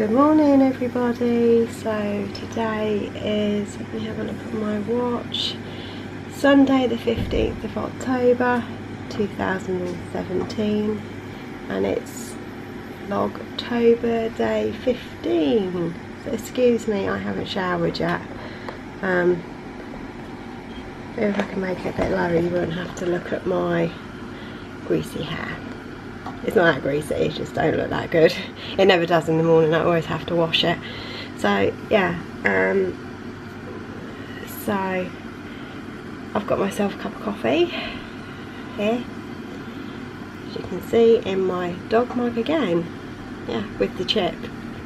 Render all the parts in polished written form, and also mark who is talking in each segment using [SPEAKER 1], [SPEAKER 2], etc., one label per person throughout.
[SPEAKER 1] Good morning everybody. So today is, let me have a look at my watch, Sunday the 15th of October 2017, and it's Vlogtober day 15. So excuse me, I haven't showered yet. If I can make it a bit lower you won't have to look at my greasy hair. It's not that greasy, it just don't look that good. It never does in the morning, I always have to wash it. So yeah, so I've got myself a cup of coffee here, as you can see, in my dog mug again. Yeah, with the chip,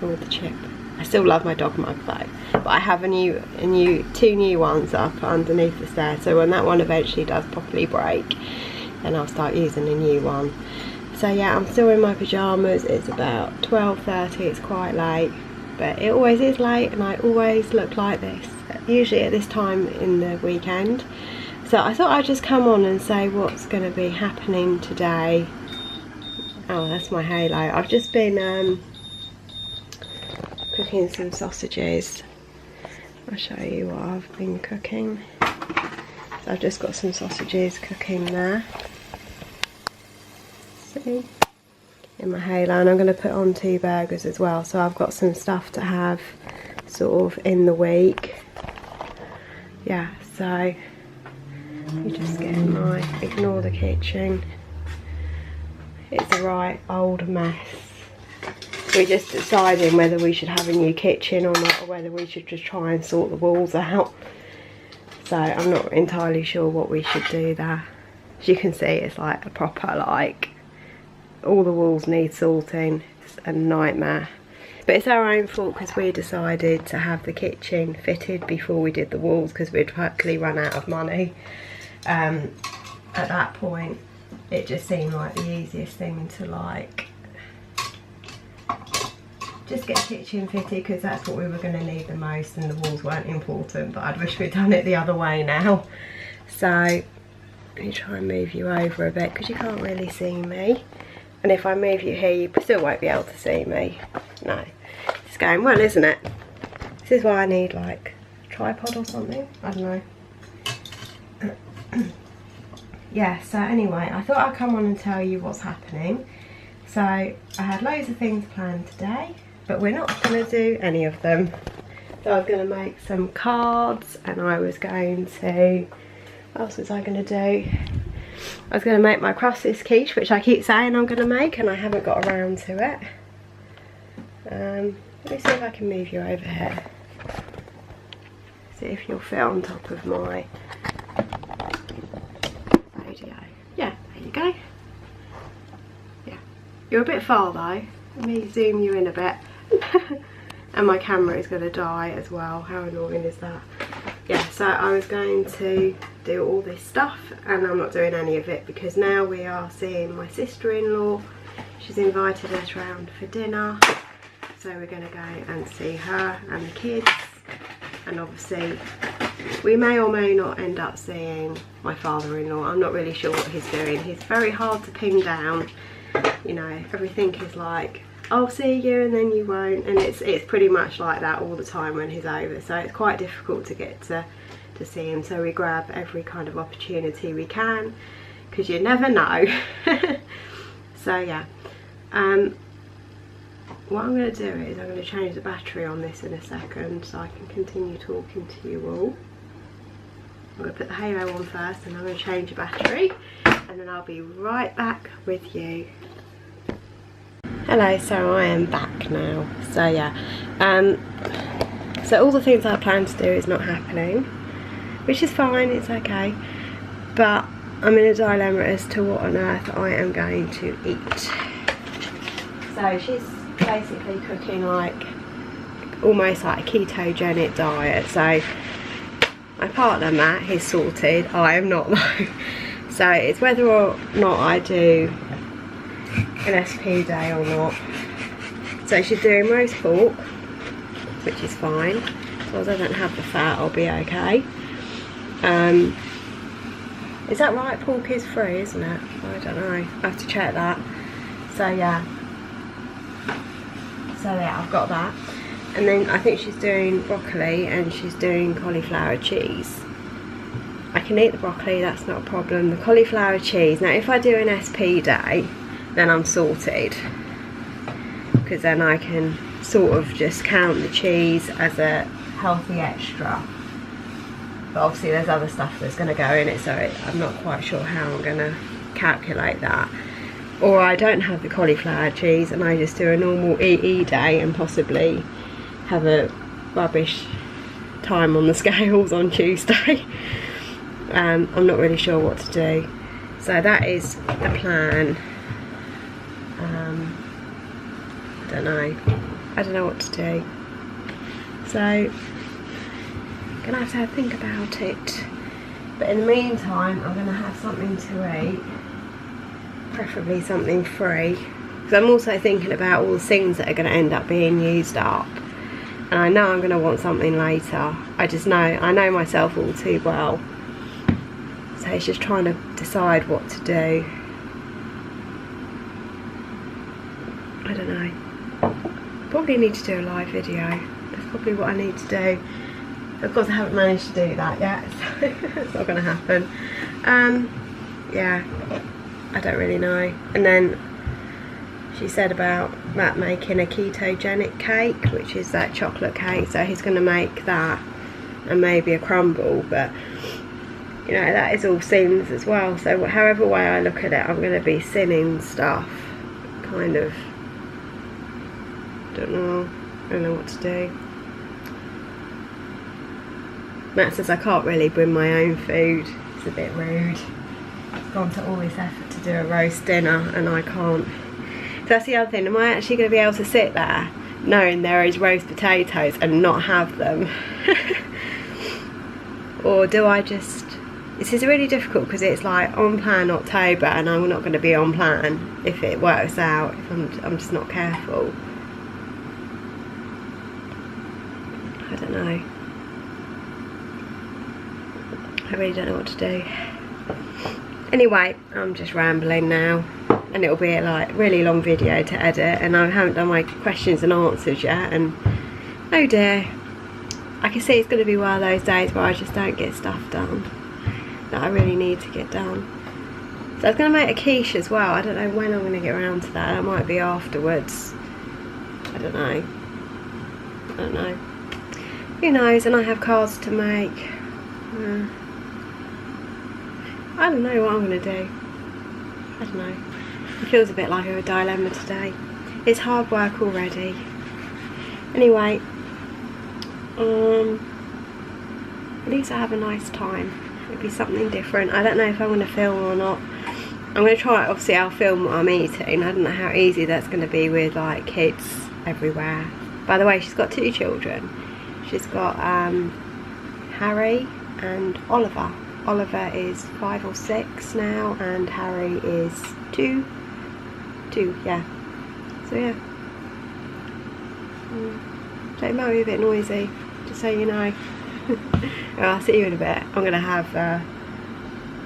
[SPEAKER 1] I still love my dog mug though, but I have two new ones up underneath the stairs, so when that one eventually does properly break, then I'll start using a new one. So yeah, I'm still in my pyjamas. It's about 12:30, it's quite late, but it always is late and I always look like this, usually at this time in the weekend. So I thought I'd just come on and say what's going to be happening today. Oh, that's my halo. I've just been cooking some sausages. I'll show you what I've been cooking. So I've just got some sausages cooking there. In my halo, and I'm going to put on 2 burgers as well, so I've got some stuff to have sort of in the week. Yeah, so you just get my, ignore the kitchen, it's a right old mess. We're just deciding whether we should have a new kitchen or not, or whether we should just try and sort the walls out. So I'm not entirely sure what we should do there. As you can see, it's like a proper, like, all the walls need sorting. It's a nightmare, but it's our own fault because we decided to have the kitchen fitted before we did the walls because we'd practically run out of money. At that point it just seemed like the easiest thing to, like, just get the kitchen fitted because that's what we were going to need the most, and the walls weren't important, but I'd wish we'd done it the other way now. So let me try and move you over a bit because you can't really see me. And if I move you here, you still won't be able to see me. No. It's going well, isn't it? This is why I need, like, a tripod or something. I don't know. Yeah, so anyway, I thought I'd come on and tell you what's happening. So, I had loads of things planned today, but we're not going to do any of them. So I was going to make some cards, and I was going to... What else was I going to do? I was going to make my crustless quiche, which I keep saying I'm going to make, and I haven't got around to it. Let me see if I can move you over here. See if you'll fit on top of my radio. Yeah, there you go. Yeah, you're a bit far though. Let me zoom you in a bit. And my camera is going to die as well. How annoying is that? Yeah, so I was going to do all this stuff, and I'm not doing any of it because now we are seeing my sister-in-law. She's invited us round for dinner, so we're going to go and see her and the kids, and obviously we may or may not end up seeing my father-in-law. I'm not really sure what he's doing. He's very hard to pin down, you know. Everything is like, I'll see you and then you won't, and it's pretty much like that all the time when he's over, so it's quite difficult to get to see him. So we grab every kind of opportunity we can because you never know. So yeah, what I'm going to do is I'm going to change the battery on this in a second so I can continue talking to you all. I'm going to put the halo on first, and I'm going to change the battery, and then I'll be right back with you. Hello, so I am back now. So yeah, so all the things I planned to do is not happening, which is fine, it's okay, but I'm in a dilemma as to what on earth I am going to eat. So she's basically cooking like almost like a ketogenic diet. So my partner Matt, he's sorted, I am not though. So it's whether or not I do an SP day or not. So she's doing roast pork, which is fine, as long as I don't have the fat I'll be okay. Is that right? Pork is free, isn't it? I don't know, I have to check that. So yeah, So yeah, I've got that. And then I think she's doing broccoli and she's doing cauliflower cheese. I can eat the broccoli, that's not a problem. The cauliflower cheese, now if I do an SP day, then I'm sorted. Because then I can sort of just count the cheese as a healthy extra. But obviously there's other stuff that's going to go in it, so I'm not quite sure how I'm going to calculate that. Or I don't have the cauliflower cheese and I just do a normal EE day and possibly have a rubbish time on the scales on Tuesday. I'm not really sure what to do. So that is the plan. I don't know what to do. So I'm gonna have to think about it. But in the meantime, I'm gonna have something to eat. Preferably something free. Because I'm also thinking about all the things that are gonna end up being used up. And I know I'm gonna want something later. I know myself all too well. So it's just trying to decide what to do. I don't know. Probably need to do a live video. That's probably what I need to do. Of course I haven't managed to do that yet, so it's not going to happen. Yeah, I don't really know. And then she said about Matt making a ketogenic cake, which is that chocolate cake, so he's going to make that and maybe a crumble, but you know, that is all sins as well, so however way I look at it, I'm going to be sinning stuff, kind of. I don't know what to do. Matt says I can't really bring my own food, it's a bit rude. I've gone to all this effort to do a roast dinner and I can't. So that's the other thing, am I actually going to be able to sit there knowing there is roast potatoes and not have them? Or do I just, this is really difficult because it's like Onplanoctober and I'm not going to be on plan if it works out, if I'm just not careful. I don't know. I really don't know what to do. Anyway, I'm just rambling now, and it'll be a like really long video to edit, and I haven't done my questions and answers yet, and oh dear, I can see it's going to be one of those days where I just don't get stuff done that I really need to get done. So I was going to make a quiche as well. I don't know when I'm going to get around to that. That might be afterwards. I don't know. I don't know. Who knows? And I have cards to make. I don't know what I'm going to do. I don't know. It feels a bit like a dilemma today. It's hard work already. Anyway, at least I have a nice time. It'll be something different. I don't know if I'm going to film or not. I'm going to try, obviously I'll film what I'm eating. I don't know how easy that's going to be with like kids everywhere. By the way, she's got 2 children. She's got Harry and Oliver. Oliver is 5 or 6 now, and Harry is 2, yeah. So yeah. So it might be a bit noisy, just so you know. I'll see you in a bit. I'm going to have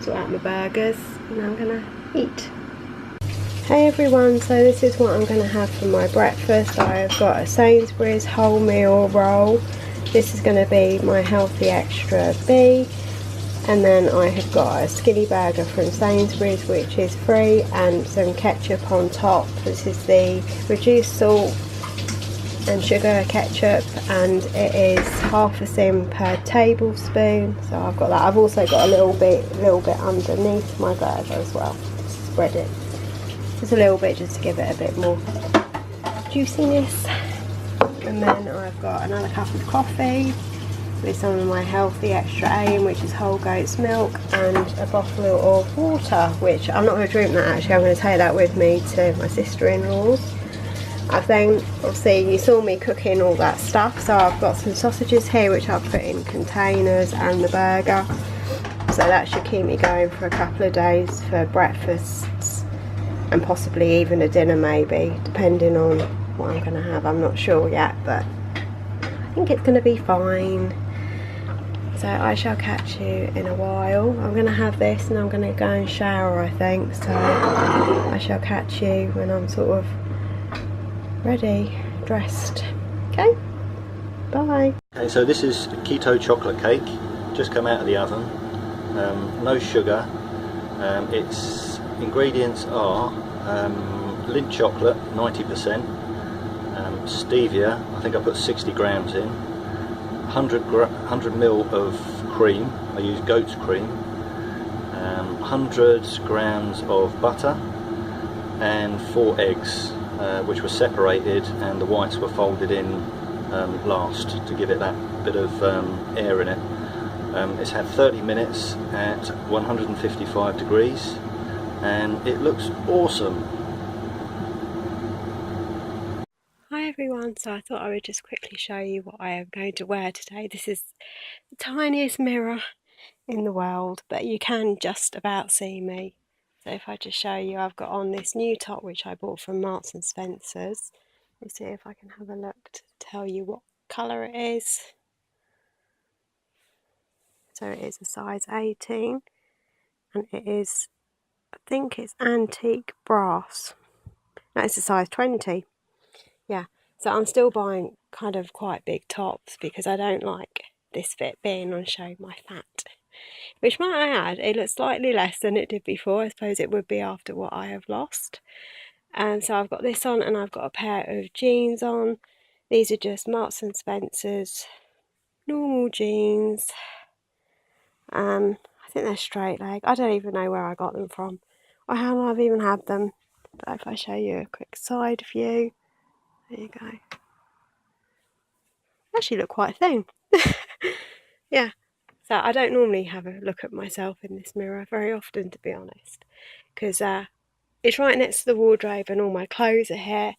[SPEAKER 1] sort out my burgers and I'm going to eat. Hey everyone, so this is what I'm going to have for my breakfast. I've got a Sainsbury's wholemeal roll. This is going to be my healthy extra B. And then I have got a skinny burger from Sainsbury's, which is free, and some ketchup on top. This is the reduced salt and sugar ketchup, and it is half a sim per tablespoon. So I've got that. I've also got a little bit underneath my burger as well. Spread it just a little bit, just to give it a bit more juiciness. And then I've got another cup of coffee with some of my healthy extra A, which is whole goat's milk, and a bottle of water, which I'm not going to drink that actually. I'm going to take that with me to my sister-in-law's. I've then, obviously you saw me cooking all that stuff, so I've got some sausages here which I've put in containers, and the burger, so that should keep me going for a couple of days for breakfasts and possibly even a dinner maybe, depending on what I'm going to have. I'm not sure yet, but I think it's going to be fine. So I shall catch you in a while. I'm going to have this and I'm going to go and shower, I think, so I shall catch you when I'm sort of ready dressed. Okay, bye.
[SPEAKER 2] Okay, so this is keto chocolate cake, just come out of the oven. No sugar. Its ingredients are Lindt chocolate, 90%, stevia, I think I put 60 grams in, 100 ml of cream, I use goat's cream, 100 grams of butter, and 4 eggs, which were separated and the whites were folded in last to give it that bit of air in it. It's had 30 minutes at 155 degrees and it looks awesome.
[SPEAKER 1] Hi everyone, so I thought I would just quickly show you what I am going to wear today. This is the tiniest mirror in the world, but you can just about see me. So if I just show you, I've got on this new top which I bought from Marks and Spencer's. Let's see if I can have a look to tell you what colour it is. So it is a size 18 and it is, I think it's antique brass. No, it's a size 20. Yeah, so I'm still buying kind of quite big tops because I don't like this fit being on show my fat. Which might I add, it looks slightly less than it did before. I suppose it would be after what I have lost. And so I've got this on and I've got a pair of jeans on. These are just Marks and Spencer's normal jeans. I think they're straight leg. I don't even know where I got them from or how long I've even had them. But if I show you a quick side view, there you go. They actually look quite thin. Yeah. So I don't normally have a look at myself in this mirror very often, to be honest, because it's right next to the wardrobe and all my clothes are here,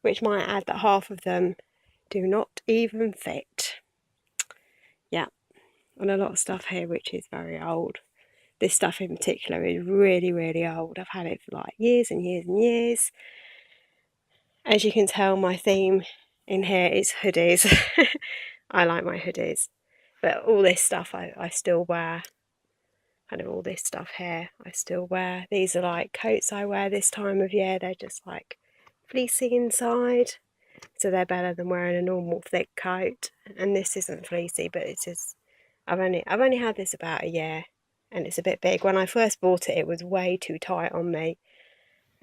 [SPEAKER 1] which might add that half of them do not even fit. Yeah, and a lot of stuff here which is very old. This stuff in particular is really, really old. I've had it for like years and years and years. As you can tell, my theme in here is hoodies. I like my hoodies. But all this stuff I still wear. Kind of all this stuff here I still wear. These are like coats I wear this time of year. They're just like fleecy inside. So they're better than wearing a normal thick coat. And this isn't fleecy, but it's just I've only had this about a year and it's a bit big. When I first bought it, it was way too tight on me.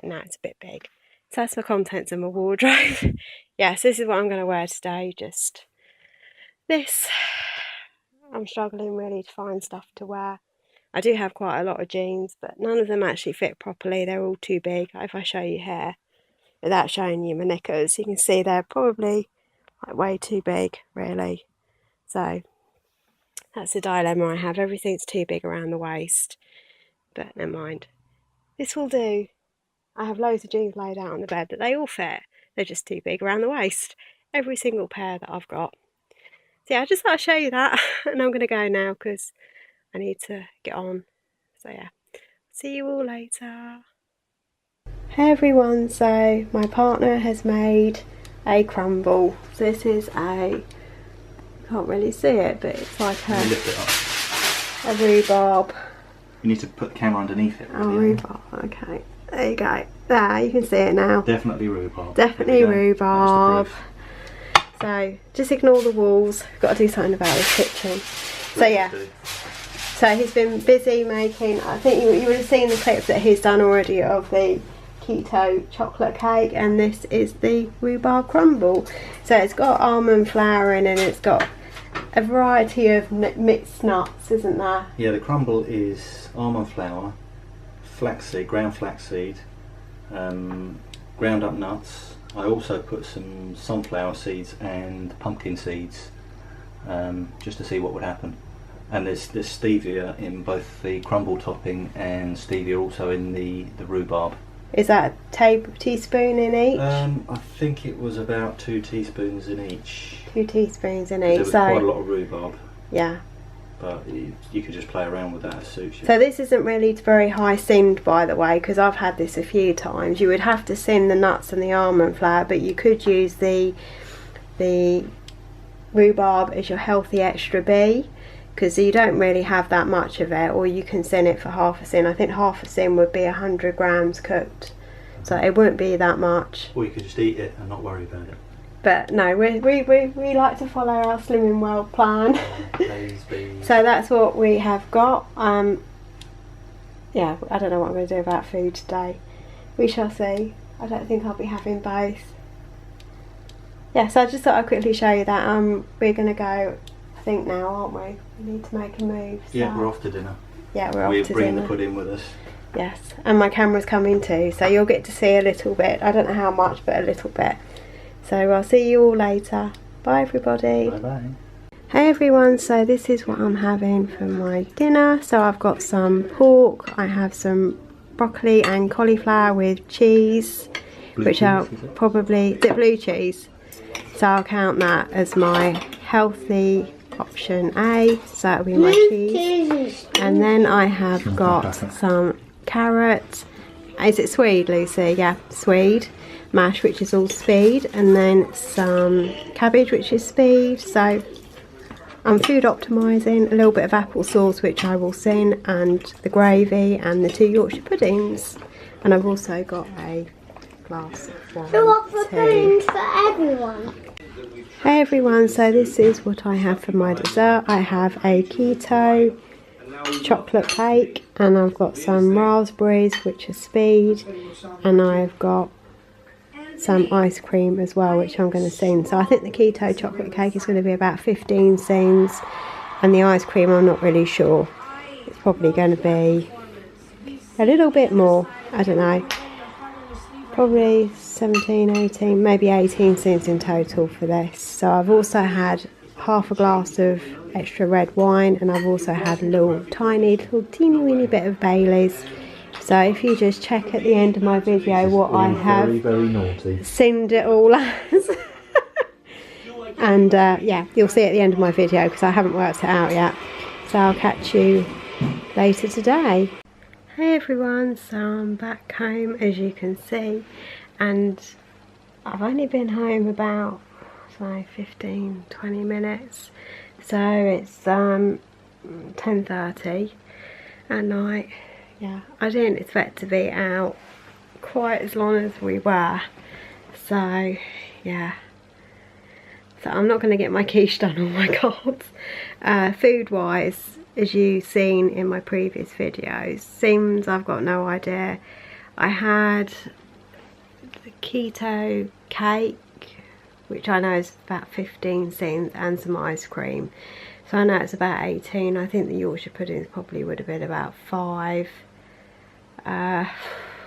[SPEAKER 1] And now it's a bit big. So that's the contents of my wardrobe. Yes, this is what I'm going to wear today. Just this. I'm struggling really to find stuff to wear. I do have quite a lot of jeans, but none of them actually fit properly. They're all too big. If I show you here, without showing you my knickers, you can see they're probably like way too big, really. So that's the dilemma I have. Everything's too big around the waist, but never mind. This will do. I have loads of jeans laid out on the bed, but they all fit. They're just too big around the waist. Every single pair that I've got. So yeah, I just thought I'd show you that, and I'm going to go now because I need to get on. So yeah, see you all later. Hey everyone, so my partner has made a crumble. So this is a, can't really see it, but it's like a,
[SPEAKER 2] lift it up.
[SPEAKER 1] A rhubarb.
[SPEAKER 2] You need to put the camera underneath it.
[SPEAKER 1] Oh, rhubarb, okay. There you go. There, you can see it now.
[SPEAKER 2] Definitely rhubarb.
[SPEAKER 1] Definitely rhubarb. So just ignore the walls. We've got to do something about this kitchen. So yeah. So he's been busy making, I think you would have seen the clips that he's done already of the keto chocolate cake, and this is the rhubarb crumble. So it's got almond flour in and it's got a variety of mixed nuts, isn't there?
[SPEAKER 2] Yeah, the crumble is almond flour, flaxseed, ground flaxseed, ground up nuts. I also put some sunflower seeds and pumpkin seeds just to see what would happen. And there's stevia in both the crumble topping and stevia also in the rhubarb.
[SPEAKER 1] Is that a teaspoon in each?
[SPEAKER 2] I think it was about 2 teaspoons in each.
[SPEAKER 1] 2 teaspoons in each.
[SPEAKER 2] There was quite a lot of rhubarb.
[SPEAKER 1] Yeah.
[SPEAKER 2] But you could just play around with that as suits you.
[SPEAKER 1] So this isn't really very high simmed, by the way, because I've had this a few times. You would have to sim the nuts and the almond flour, but you could use the rhubarb as your healthy extra B, because you don't really have that much of it, or you can sim it for half a sim. I think half a sim would be 100 grams cooked, so it wouldn't be that much.
[SPEAKER 2] Or you could just eat it and not worry about it.
[SPEAKER 1] But no, we like to follow our Slimming World plan. So that's what we have got. Yeah, I don't know what I'm going to do about food today. We shall see. I don't think I'll be having both. Yeah, so I just thought I'd quickly show you that. We're going to go, I think now, aren't we? We need to make a move. So.
[SPEAKER 2] Yeah, we're off to dinner.
[SPEAKER 1] Yeah, we're off to dinner.
[SPEAKER 2] We're bringing the pudding with us.
[SPEAKER 1] Yes, and my camera's coming too, so you'll get to see a little bit. I don't know how much, but a little bit. So I'll see you all later. Bye everybody.
[SPEAKER 2] Bye bye.
[SPEAKER 1] Hey everyone, so this is what I'm having for my dinner. So I've got some pork, I have some broccoli and cauliflower with cheese, which I'll probably, is it blue cheese? So I'll count that as my healthy option A, so that'll be my cheese. And then I have got some carrot, is it swede, Lucy? Yeah, swede mash, which is all speed, and then some cabbage, which is speed. So I'm food optimising, a little bit of applesauce, which I will sin, and the gravy and the 2 Yorkshire puddings. And I've also got a glass of wine.
[SPEAKER 3] So what for puddings for everyone?
[SPEAKER 1] Hey everyone, so this is what I have for my dessert. I have a keto chocolate cake, and I've got some raspberries, which are speed, and I've got some ice cream as well, which I'm going to sin. So I think the keto chocolate cake is going to be about 15 sins, and the ice cream I'm not really sure. It's probably going to be a little bit more, I don't know, probably 17, 18, maybe 18 sins in total for this. So I've also had half a glass of extra red wine, and I've also had a little teeny weeny bit of Bailey's. So if you just check at the end of my video what I have sinned it all as. And yeah, you'll see at the end of my video because I haven't worked it out yet. So I'll catch you later today. Hey everyone, so I'm back home as you can see, and I've only been home about 15-20 minutes. So it's 10:30 at night. Yeah, I didn't expect to be out quite as long as we were. So yeah, so I'm not going to get my quiche done, oh my god. Food wise, as you've seen in my previous videos, seems I've got no idea. I had the keto cake, which I know is about 15 cents, and some ice cream. So I know it's about 18. I think the Yorkshire puddings probably would have been about 5.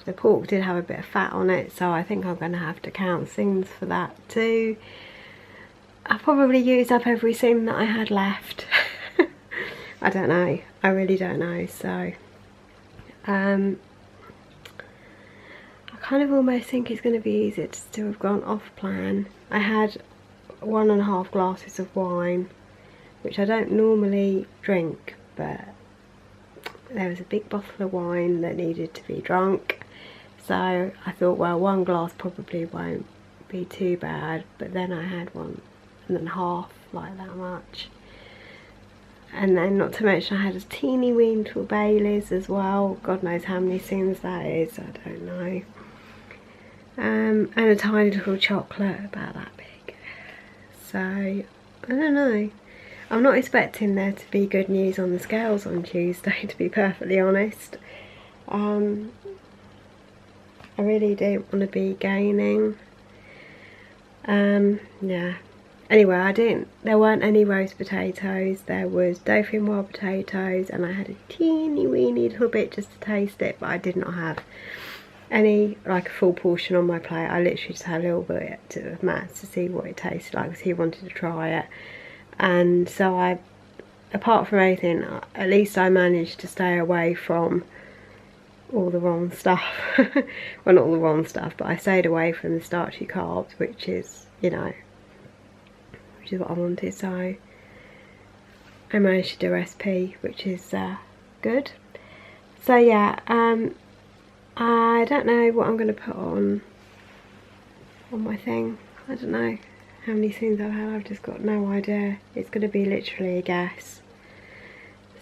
[SPEAKER 1] The pork did have a bit of fat on it, so I think I'm going to have to count sins for that too. I probably used up every sin that I had left. I don't know, I really don't know. So I kind of almost think it's going to be easier to have gone off plan. I had 1.5 glasses of wine, which I don't normally drink, but there was a big bottle of wine that needed to be drunk. So I thought, well, 1 glass probably won't be too bad, but then I had 1.5, like that much. And then not to mention I had a teeny weeny little Bailey's as well. God knows how many sins that is, I don't know. And a tiny little chocolate about that big. So I don't know, I'm not expecting there to be good news on the scales on Tuesday, to be perfectly honest. I really don't want to be gaining. Yeah. Anyway, there weren't any roast potatoes. There was Dauphine wild potatoes, and I had a teeny weeny little bit just to taste it, but I did not have any, like a full portion on my plate. I literally just had a little bit of Matt's to see what it tasted like, because he wanted to try it. And so apart from anything, at least I managed to stay away from all the wrong stuff. Well, not all the wrong stuff, but I stayed away from the starchy carbs, which is, you know, which is what I wanted. So I managed to do SP, which is good. So yeah, I don't know what I'm going to put on my thing. I don't know how many things I've had. I've just got no idea. It's going to be literally a guess.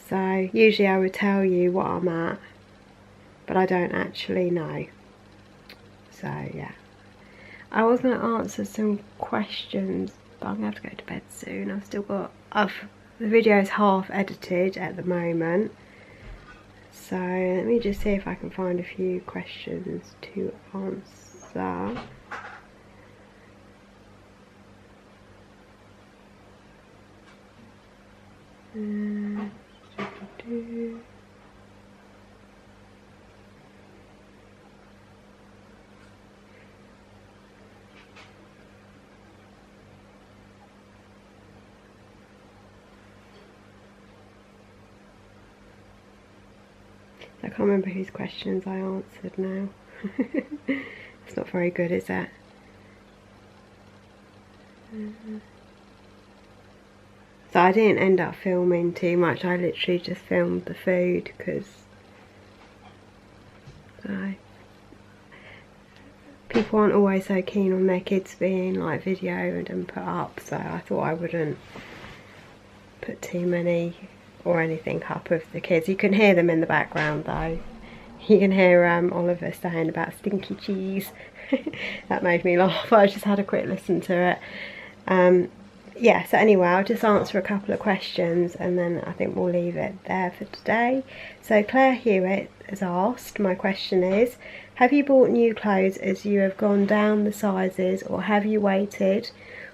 [SPEAKER 1] So usually I would tell you what I'm at, but I don't actually know. So yeah, I was going to answer some questions, but I'm going to have to go to bed soon. I've still got, the video is half edited at the moment. So let me just see if I can find a few questions to answer. I can't remember whose questions I answered now. It's not very good, is it? So I didn't end up filming too much. I literally just filmed the food because people aren't always so keen on their kids being like videoed and put up, so I thought I wouldn't put too many or anything up of the kids. You can hear them in the background though. You can hear Oliver saying about stinky cheese. That made me laugh. I just had a quick listen to it. Yeah, so anyway, I'll just answer a couple of questions and then I think we'll leave it there for today. So Claire Hewitt has asked, my question is, have you bought new clothes as you have gone down the sizes, or have you waited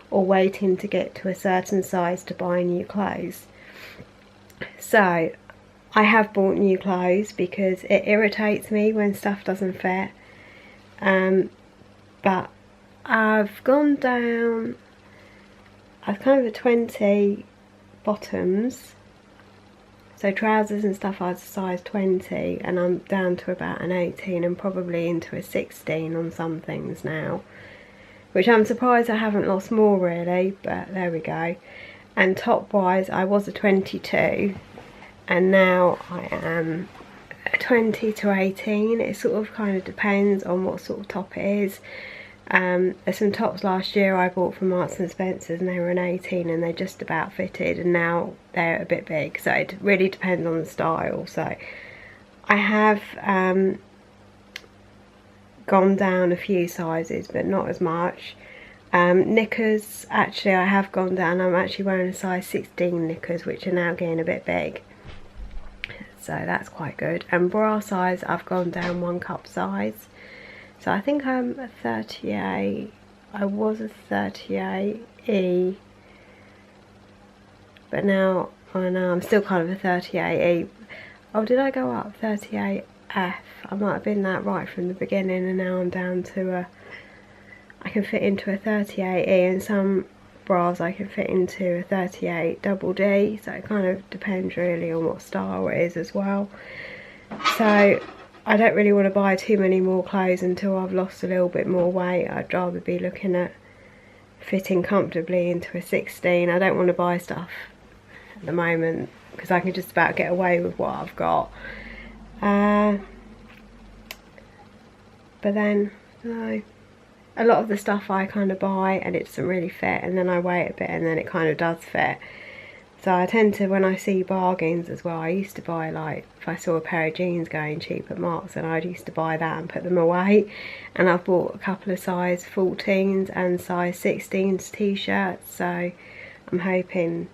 [SPEAKER 1] or waiting to get to a certain size to buy new clothes? So I have bought new clothes because it irritates me when stuff doesn't fit, but I've gone down, I've kind of a 20 bottoms, so trousers and stuff I was a size 20 and I'm down to about an 18 and probably into a 16 on some things now, which I'm surprised I haven't lost more really, but there we go. And top wise I was a 22 and now I am a 20 to 18. It sort of kind of depends on what sort of top it is. There's some tops last year I bought from Marks and Spencer's and they were an 18 and they just about fitted, and now they're a bit big, so it really depends on the style. So I have gone down a few sizes but not as much. Knickers, actually I have gone down. I'm actually wearing a size 16 knickers, which are now getting a bit big, so that's quite good. And bra size I've gone down 1 cup size, so I think I'm a 38. I was a 38E, but now I know I'm still kind of a 38E. Oh, did I go up 38F? I might have been that right from the beginning, and now I'm down to I can fit into a 38E, and some bras I can fit into a 38 double D, so it kind of depends really on what style it is as well. So I don't really want to buy too many more clothes until I've lost a little bit more weight. I'd rather be looking at fitting comfortably into a 16. I don't want to buy stuff at the moment because I can just about get away with what I've got. But then, no. A lot of the stuff I kind of buy and it doesn't really fit, and then I wait a bit and then it kind of does fit. So I tend to, when I see bargains as well, I used to buy, like, if I saw a pair of jeans going cheap at Marks, and I used to buy that and put them away. And I've bought a couple of size 14s and size 16s t-shirts, so I'm hoping,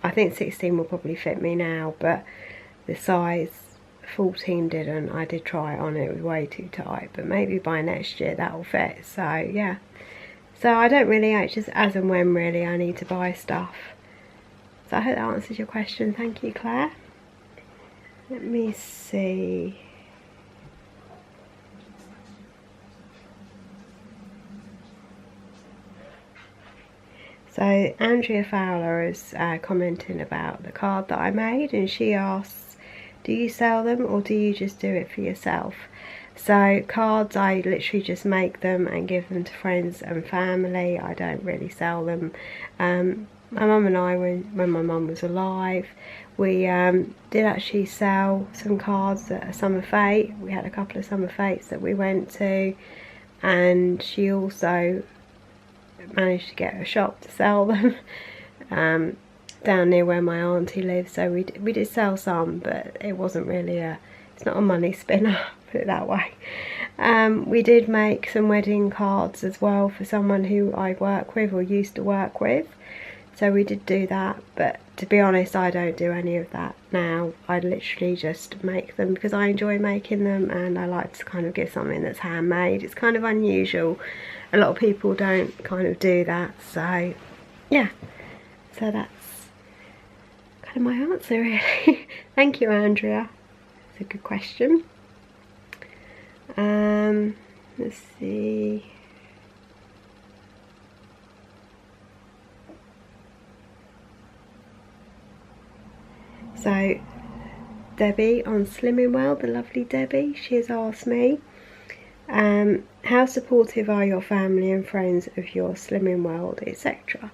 [SPEAKER 1] I think 16 will probably fit me now, but the size 14 didn't. I did try it on, it was way too tight, but maybe by next year that will fit. So yeah, so I don't really, it's just as and when really I need to buy stuff. So I hope that answers your question. Thank you, Claire. Let me see. So Andrea Fowler is commenting about the card that I made, and she asks, do you sell them or do you just do it for yourself? So cards, I literally just make them and give them to friends and family. I don't really sell them. My mum and I, when my mum was alive, we did actually sell some cards at a summer fete. We had a couple of summer fetes that we went to, and she also managed to get a shop to sell them down near where my auntie lives. So we did sell some, but it wasn't really it's not a money spinner, put it that way. We did make some wedding cards as well for someone who I work with or used to work with. So we did do that, but to be honest, I don't do any of that now. I literally just make them because I enjoy making them, and I like to kind of give something that's handmade. It's kind of unusual. A lot of people don't kind of do that, so yeah. So that's kind of my answer really. Thank you, Andrea. It's a good question. Let's see. So Debbie on Slimming World, the lovely Debbie, she has asked me, how supportive are your family and friends of your Slimming World, etc.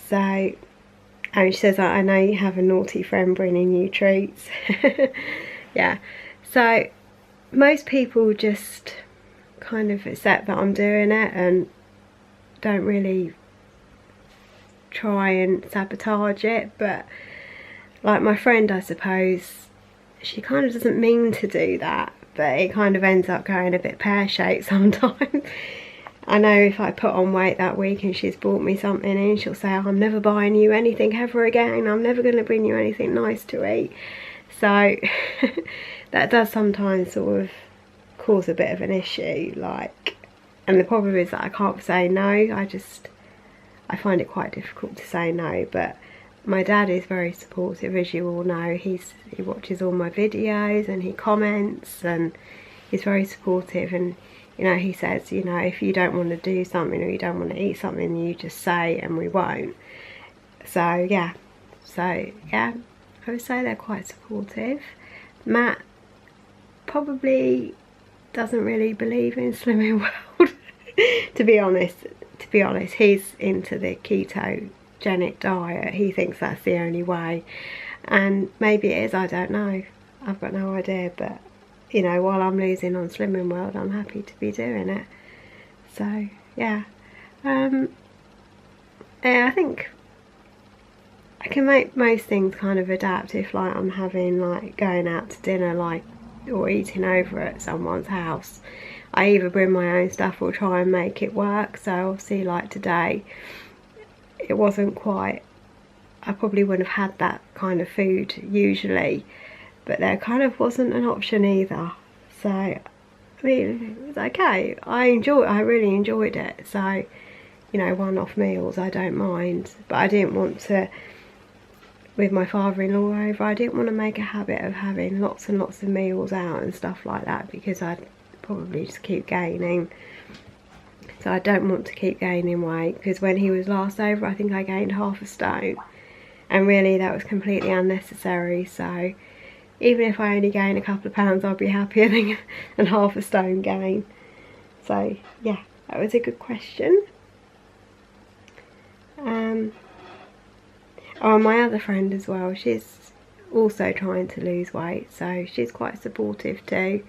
[SPEAKER 1] So, and she says, I know you have a naughty friend bringing you treats. Yeah, so most people just kind of accept that I'm doing it and don't really try and sabotage it, but like my friend, I suppose, she kind of doesn't mean to do that, but it kind of ends up going a bit pear-shaped sometimes. I know if I put on weight that week and she's bought me something in, she'll say, oh, I'm never buying you anything ever again, I'm never going to bring you anything nice to eat. So that does sometimes sort of cause a bit of an issue, like, and the problem is that I can't say no. I find it quite difficult to say no, but my dad is very supportive, as you all know. He watches all my videos and he comments, and he's very supportive, and you know, he says, you know, if you don't want to do something or you don't want to eat something, you just say and we won't. So yeah, I would say they're quite supportive. Matt probably doesn't really believe in Slimming World. to be honest, he's into the ketogenic diet. He thinks that's the only way, and maybe it is, I don't know, I've got no idea, but you know, while I'm losing on Slimming World, I'm happy to be doing it. So yeah, yeah, I think I can make most things kind of adapt. If like I'm having like going out to dinner, like, or eating over at someone's house, I either bring my own stuff or try and make it work. So obviously, like today, it wasn't quite, I probably wouldn't have had that kind of food usually, but there kind of wasn't an option either. So I mean, it was okay. I really enjoyed it. So, you know, one-off meals I don't mind, but I didn't want to, with my father-in-law over, I didn't want to make a habit of having lots and lots of meals out and stuff like that, because I'd probably just keep gaining. So I don't want to keep gaining weight, because when he was last over, I think I gained half a stone, and really that was completely unnecessary. So even if I only gain a couple of pounds, I'll be happier than half a stone gain. So yeah, that was a good question. Oh, my other friend as well, she's also trying to lose weight, so she's quite supportive too.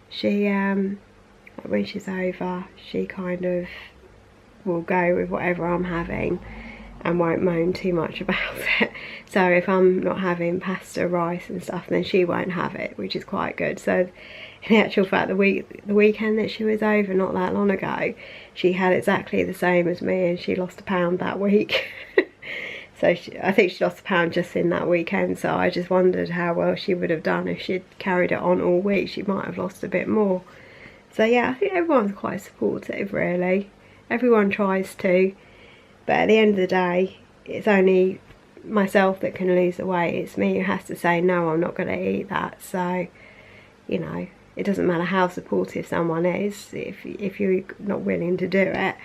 [SPEAKER 1] She when she's over, she kind of will go with whatever I'm having and won't moan too much about it. So if I'm not having pasta, rice and stuff, then she won't have it, which is quite good. So in actual fact, the weekend that she was over not that long ago, she had exactly the same as me, and she lost a pound that week. So I think she lost a pound just in that weekend. So I just wondered how well she would have done if she'd carried it on all week. She might have lost a bit more. So yeah, I think everyone's quite supportive really. Everyone tries to, but at the end of the day, it's only myself that can lose the weight. It's me who has to say, no, I'm not going to eat that. So, you know, it doesn't matter how supportive someone is. If you're not willing to do it,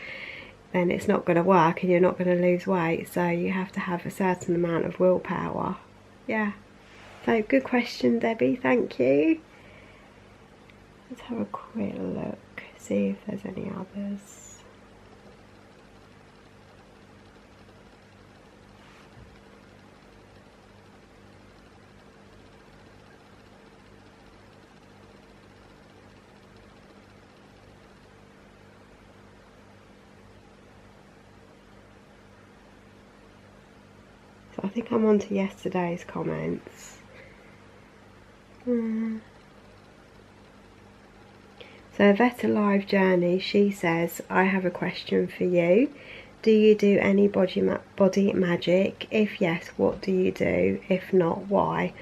[SPEAKER 1] then it's not going to work and you're not going to lose weight. So you have to have a certain amount of willpower. Yeah. So good question, Debbie. Thank you. Let's have a quick look, see if there's any others. So I think I'm on to yesterday's comments. So Vet Alive Journey, she says, I have a question for you. Do you do any body magic? If yes, what do you do? If not, why?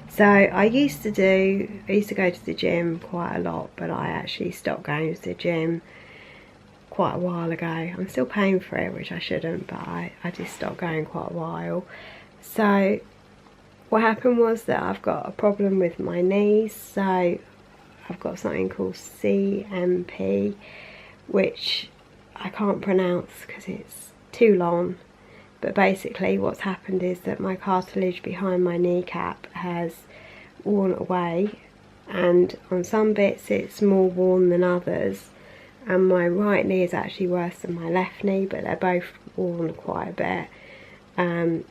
[SPEAKER 1] So I used to go to the gym quite a lot, but I actually stopped going to the gym quite a while ago. I'm still paying for it, which I shouldn't, but I just stopped going quite a while. So what happened was that I've got a problem with my knees, so I've got something called CMP, which I can't pronounce because it's too long, but basically what's happened is that my cartilage behind my kneecap has worn away, and on some bits it's more worn than others, and my right knee is actually worse than my left knee, but they're both worn quite a bit.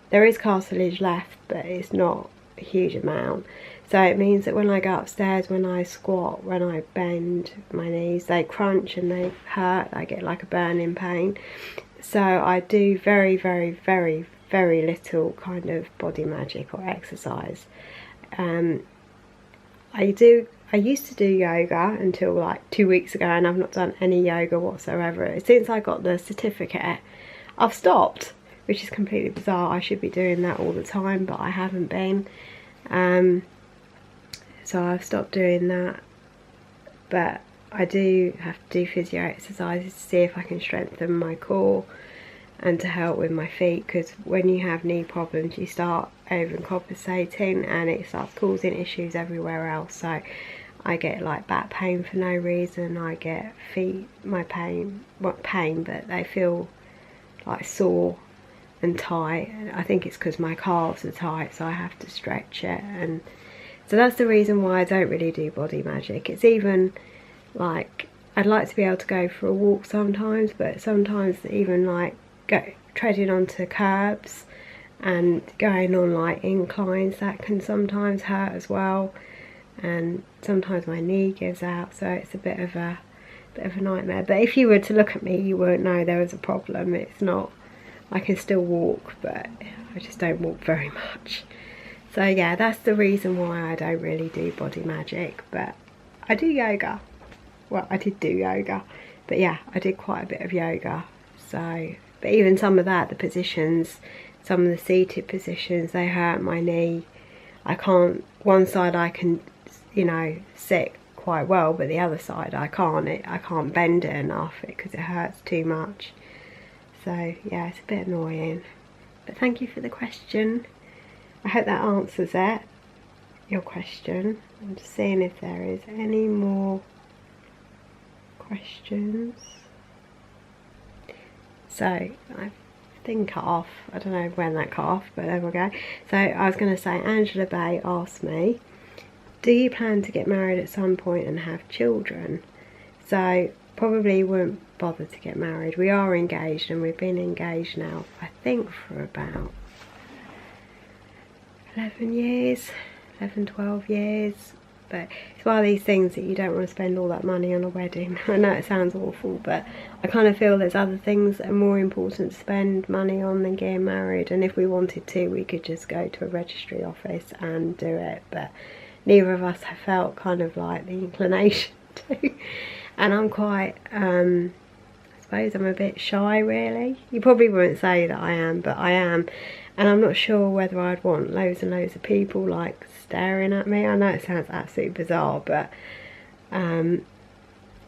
[SPEAKER 1] There is cartilage left, but it's not a huge amount. So it means that when I go upstairs, when I squat, when I bend my knees, they crunch and they hurt. I get like a burning pain. So I do very, very, very, very little kind of body magic or exercise. I used to do yoga until like 2 weeks ago, and I've not done any yoga whatsoever. Since I got the certificate, I've stopped, which is completely bizarre. I should be doing that all the time, but I haven't been. So I've stopped doing that, but I do have to do physio exercises to see if I can strengthen my core and to help with my feet, because when you have knee problems you start overcompensating and it starts causing issues everywhere else. So I get like back pain for no reason, I get my pain, not pain, but they feel like sore and tight. I think it's because my calves are tight, so I have to stretch it, and so that's the reason why I don't really do body magic. It's even like, I'd like to be able to go for a walk sometimes, but sometimes even like treading onto curbs and going on like inclines, that can sometimes hurt as well, and sometimes my knee gives out, so it's a bit of a nightmare. But if you were to look at me, you won't know there was a problem. It's not, I can still walk, but I just don't walk very much. So yeah, that's the reason why I don't really do body magic. But I do yoga. Well, I did do yoga, but yeah, I did quite a bit of yoga. So, but even some of that, the positions, some of the seated positions, they hurt my knee. I can't, one side I can, you know, sit quite well, but the other side I can't. I can't bend it enough because it hurts too much. So yeah, it's a bit annoying. But thank you for the question. I hope that answers it, your question. I'm just seeing if there is any more questions. So I think cut off. I don't know when that cut off, but there we go. So I was going to say, Angela Bay asked me, do you plan to get married at some point and have children? So probably won't bother to get married. We are engaged, and we've been engaged now, I think, for about 11 years, 11, 12 years. But it's one of these things that you don't want to spend all that money on a wedding. I know it sounds awful, but I kind of feel there's other things that are more important to spend money on than getting married. And if we wanted to, we could just go to a registry office and do it. But neither of us have felt kind of like the inclination to. And I'm quite, I suppose I'm a bit shy, really. You probably won't say that I am, but I am. And I'm not sure whether I'd want loads and loads of people like staring at me. I know it sounds absolutely bizarre, but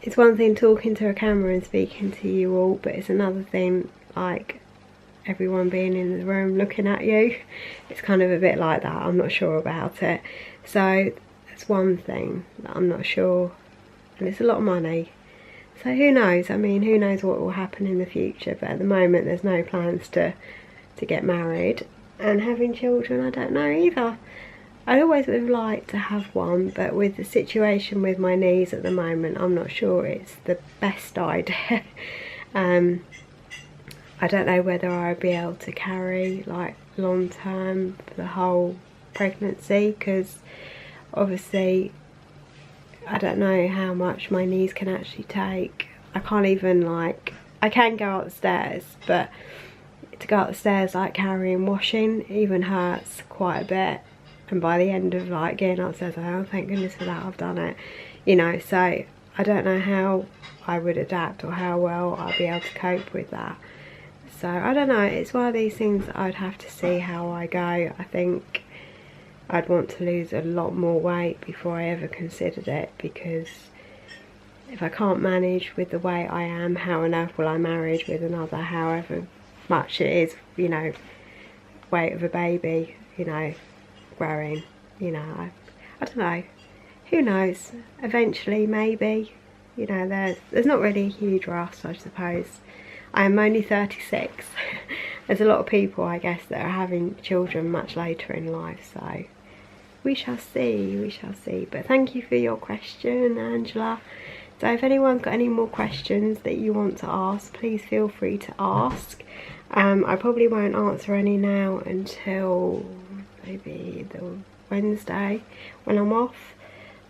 [SPEAKER 1] it's one thing talking to a camera and speaking to you all, but it's another thing like everyone being in the room looking at you. It's kind of a bit like that. I'm not sure about it. So that's one thing that I'm not sure, and it's a lot of money. So who knows? I mean, who knows what will happen in the future, but at the moment there's no plans to get married. And having children, I don't know either. I always would have liked to have one, but with the situation with my knees at the moment, I'm not sure it's the best idea. I don't know whether I'd be able to carry like long term for the whole pregnancy, because obviously I don't know how much my knees can actually take. I can't even like, I can go up the stairs, but to go up the stairs like carrying washing even hurts quite a bit. And by the end of like getting upstairs, oh thank goodness for that, I've done it, you know. So I don't know how I would adapt or how well I'll be able to cope with that. So I don't know, it's one of these things that I'd have to see how I go. I think I'd want to lose a lot more weight before I ever considered it, because if I can't manage with the way I am, how on earth will I manage with another, however much it is, you know, weight of a baby, you know, growing, you know, I don't know, who knows, eventually maybe, you know, there's not really a huge rush, I suppose. I am only 36. There's a lot of people, I guess, that are having children much later in life, so we shall see, we shall see. But thank you for your question, Angela. So if anyone's got any more questions that you want to ask, please feel free to ask. I probably won't answer any now until maybe the Wednesday when I'm off.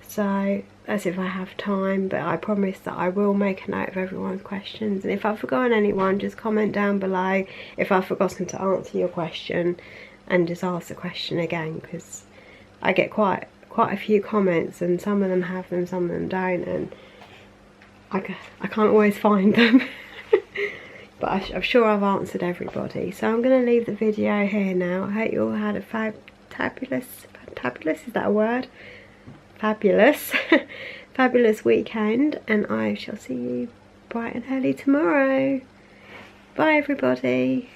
[SPEAKER 1] So that's if I have time, but I promise that I will make a note of everyone's questions. And if I've forgotten anyone, just comment down below if I've forgotten to answer your question, and just ask the question again, because I get quite a few comments, and some of them have them, some of them don't, and I can't always find them. But I'm sure I've answered everybody. So I'm going to leave the video here now. I hope you all had a fabulous, is that a word? Fabulous, fabulous weekend, and I shall see you bright and early tomorrow. Bye everybody.